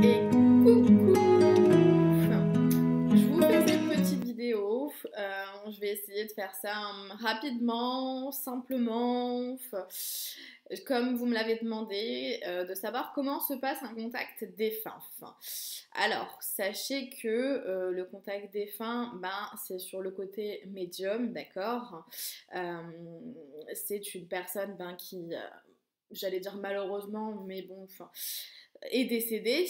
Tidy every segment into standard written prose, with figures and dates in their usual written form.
Et coucou! Je vous fais cette petite vidéo. Je vais essayer de faire ça rapidement, simplement, comme vous me l'avez demandé, de savoir comment se passe un contact défunt. Alors, sachez que le contact défunt, c'est sur le côté médium, d'accord? Euh, c'est une personne j'allais dire malheureusement, mais bon, est décédé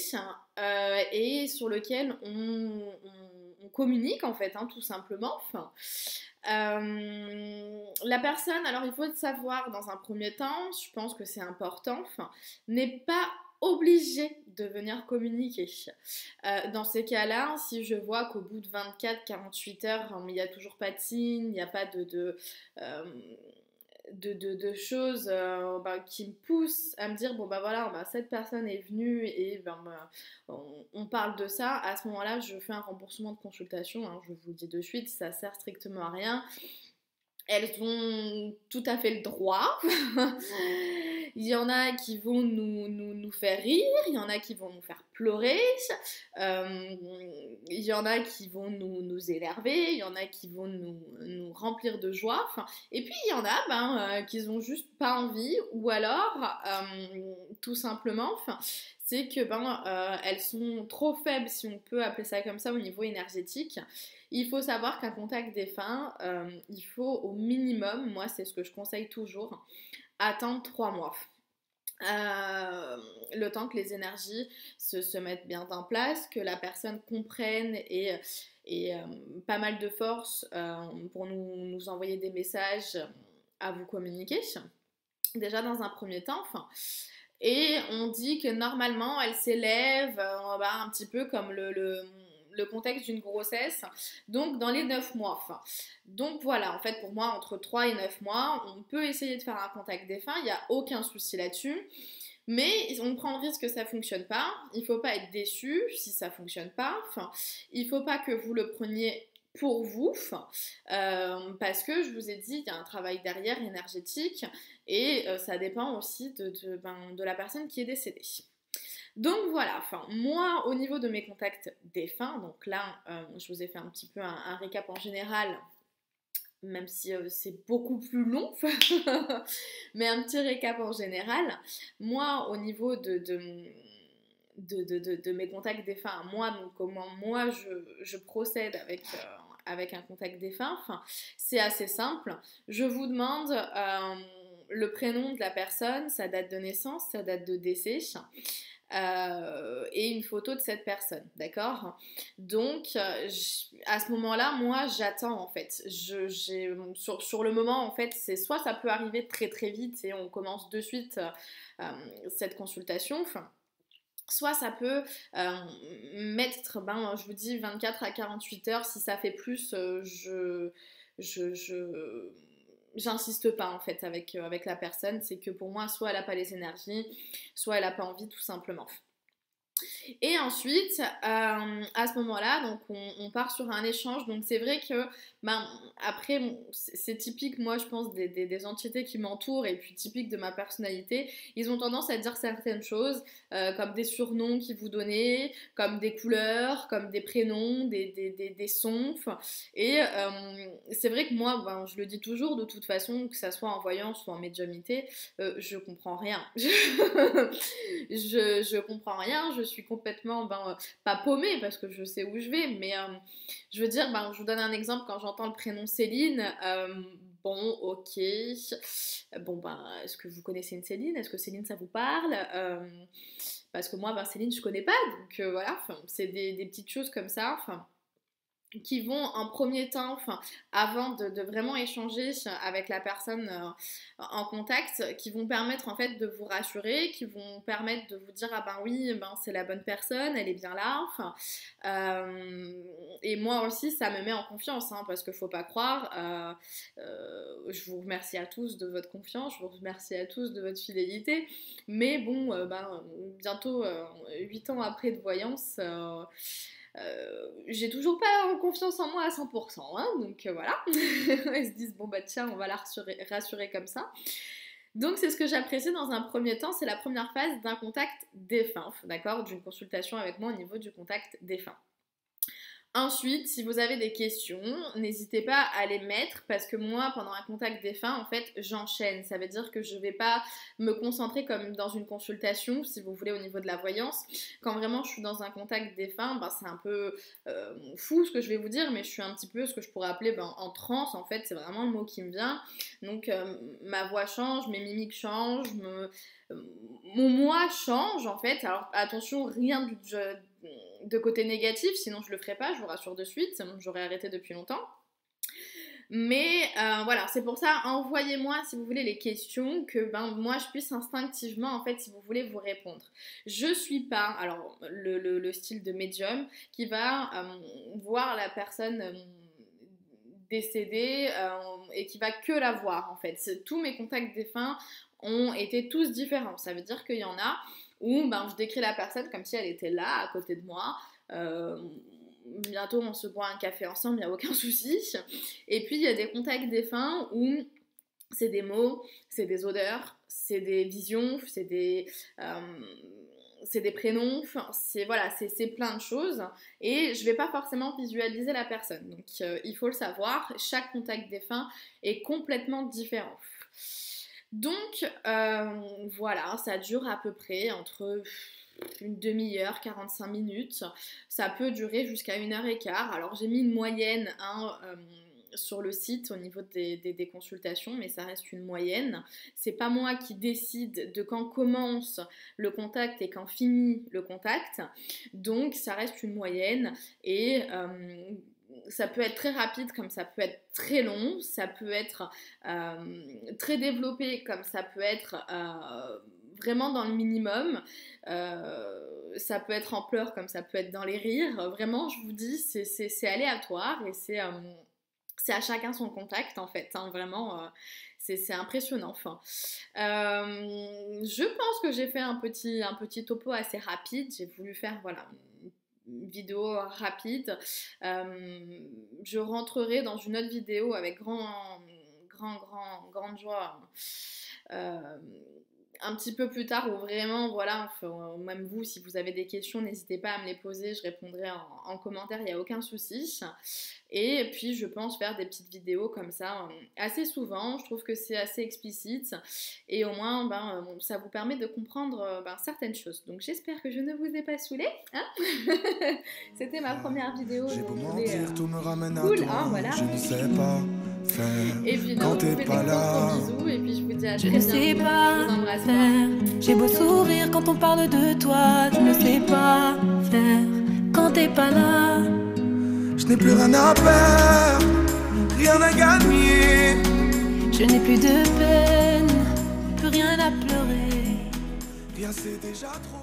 et sur lequel on communique en fait, hein, tout simplement. La personne, alors il faut le savoir dans un premier temps, je pense que c'est important, n'est pas obligé de venir communiquer. Dans ces cas-là, si je vois qu'au bout de 24-48 heures, il n'y a toujours pas de signe, il n'y a pas euh, de choses qui me poussent à me dire bon voilà, cette personne est venue et on parle de ça. À ce moment-là, je fais un remboursement de consultation, hein, je vous le dis de suite, ça sert strictement à rien. Elles ont tout à fait le droit. Il y en a qui vont nous faire rire, il y en a qui vont nous faire pleurer, il y en a qui vont nous énerver, il y en a qui vont nous remplir de joie. Et puis il y en a qui ont juste pas envie, ou alors tout simplement, c'est que elles sont trop faibles, si on peut appeler ça comme ça, au niveau énergétique. Il faut savoir qu'un contact défunt, il faut au minimum, moi c'est ce que je conseille toujours, attendre 3 mois. Le temps que les énergies se mettent bien en place, que la personne comprenne et pas mal de force pour nous envoyer des messages à vous communiquer. Déjà dans un premier temps, et on dit que normalement elle s'élève un petit peu comme le contexte d'une grossesse, donc dans les 9 mois. Donc voilà, en fait pour moi entre 3 et 9 mois, on peut essayer de faire un contact défunt, il n'y a aucun souci là-dessus. Mais on prend le risque que ça fonctionne pas. Il faut pas être déçu si ça fonctionne pas. Il faut pas que vous le preniez pour vous, parce que je vous ai dit, il y a un travail derrière énergétique et ça dépend aussi de la personne qui est décédée. Donc voilà, moi au niveau de mes contacts défunts, donc là je vous ai fait un petit peu un récap en général, même si c'est beaucoup plus long, mais un petit récap en général. Moi au niveau de mes contacts défunts, moi, donc comment moi je procède avec un contact défunt, c'est assez simple. Je vous demande le prénom de la personne, sa date de naissance, sa date de décès. Et une photo de cette personne, d'accord? Donc, à ce moment-là, moi, j'attends en fait. Sur le moment, en fait, c'est soit ça peut arriver très très vite et on commence de suite cette consultation. Soit ça peut mettre, je vous dis, 24 à 48 heures. Si ça fait plus, j'insiste pas en fait avec la personne. C'est que pour moi, soit elle a pas les énergies, soit elle a pas envie tout simplement. Et ensuite, à ce moment-là, donc on part sur un échange. Donc c'est vrai que, après, c'est typique, moi je pense, des entités qui m'entourent et puis typique de ma personnalité. Ils ont tendance à dire certaines choses, comme des surnoms qu'ils vous donnaient, comme des couleurs, comme des prénoms, des sons. Et c'est vrai que moi, je le dis toujours, de toute façon, que ça soit en voyance ou en médiumnité, je comprends rien. Je comprends rien, je suis complètement pas paumée parce que je sais où je vais, mais je veux dire, je vous donne un exemple. Quand j'entends le prénom Céline, bon, ok, bon, est-ce que vous connaissez une Céline? Est-ce que Céline ça vous parle? Parce que moi, Céline, je connais pas, donc voilà, c'est des petites choses comme ça, qui vont en premier temps, avant de vraiment échanger avec la personne en contact, qui vont permettre en fait de vous rassurer, qui vont permettre de vous dire ah oui, c'est la bonne personne, elle est bien là. Et moi aussi ça me met en confiance, hein, parce qu'il faut pas croire. Je vous remercie à tous de votre confiance, je vous remercie à tous de votre fidélité, mais bon, bientôt 8 ans après de voyance. J'ai toujours pas confiance en moi à 100%, hein, donc voilà. Ils se disent bon tiens, on va la rassurer comme ça. Donc c'est ce que j'apprécie dans un premier temps, c'est la première phase d'un contact défunt, d'accord, d'une consultation avec moi au niveau du contact défunt. Ensuite, si vous avez des questions, n'hésitez pas à les mettre parce que moi, pendant un contact défunt, en fait, j'enchaîne. Ça veut dire que je ne vais pas me concentrer comme dans une consultation, si vous voulez, au niveau de la voyance. Quand vraiment je suis dans un contact défunt, c'est un peu fou ce que je vais vous dire, mais je suis un petit peu ce que je pourrais appeler en transe, en fait, c'est vraiment le mot qui me vient. Donc, ma voix change, mes mimiques changent, mon moi change, en fait. Alors, attention, rien de côté négatif, sinon je le ferais pas, je vous rassure de suite, j'aurais arrêté depuis longtemps. Mais voilà, c'est pour ça, envoyez-moi si vous voulez les questions, que moi je puisse instinctivement, en fait, si vous voulez, vous répondre. Je suis pas, alors le style de médium qui va voir la personne décédée et qui va que la voir, en fait. Tous mes contacts défunts ont été tous différents. Ça veut dire qu'il y en a où je décris la personne comme si elle était là, à côté de moi. Bientôt, on se boit un café ensemble, il n'y a aucun souci. Et puis, il y a des contacts défunts où c'est des mots, c'est des odeurs, c'est des visions, c'est des prénoms, c'est plein de choses. Et je ne vais pas forcément visualiser la personne. Donc, il faut le savoir, chaque contact défunt est complètement différent. Donc, voilà, ça dure à peu près entre une demi-heure, 45 minutes. Ça peut durer jusqu'à 1h15. Alors, j'ai mis une moyenne sur le site au niveau des consultations, mais ça reste une moyenne. C'est pas moi qui décide de quand commence le contact et quand finit le contact. Donc, ça reste une moyenne et ça peut être très rapide comme ça peut être très long, ça peut être très développé comme ça peut être vraiment dans le minimum, ça peut être en pleurs comme ça peut être dans les rires. Vraiment, je vous dis, c'est aléatoire et c'est à chacun son contact en fait, hein, vraiment. C'est impressionnant. Enfin, je pense que j'ai fait un petit topo assez rapide. J'ai voulu faire voilà une vidéo rapide. Je rentrerai dans une autre vidéo avec grande joie. Un petit peu plus tard, où vraiment, voilà, même vous, si vous avez des questions, n'hésitez pas à me les poser, je répondrai en commentaire, il n'y a aucun souci. Et puis, je pense faire des petites vidéos comme ça assez souvent, je trouve que c'est assez explicite, et au moins, ça vous permet de comprendre certaines choses. Donc, j'espère que je ne vous ai pas saoulé, hein. C'était ma première vidéo, J'ai beau donc mentir, tout me ramène à cool, toi, hein, voilà. je ne sais pas faire Et puis, quand je vous t'es fais des pas là. gros bisous, et puis je vous dis à très Je ne bientôt. sais pas Je vous embrasse faire. J'ai beau sourire quand on parle de toi, je ne sais pas faire quand t'es pas là. Je n'ai plus rien à perdre, rien à gagner. Je n'ai plus de peine, plus rien à pleurer. Rien c'est déjà trop.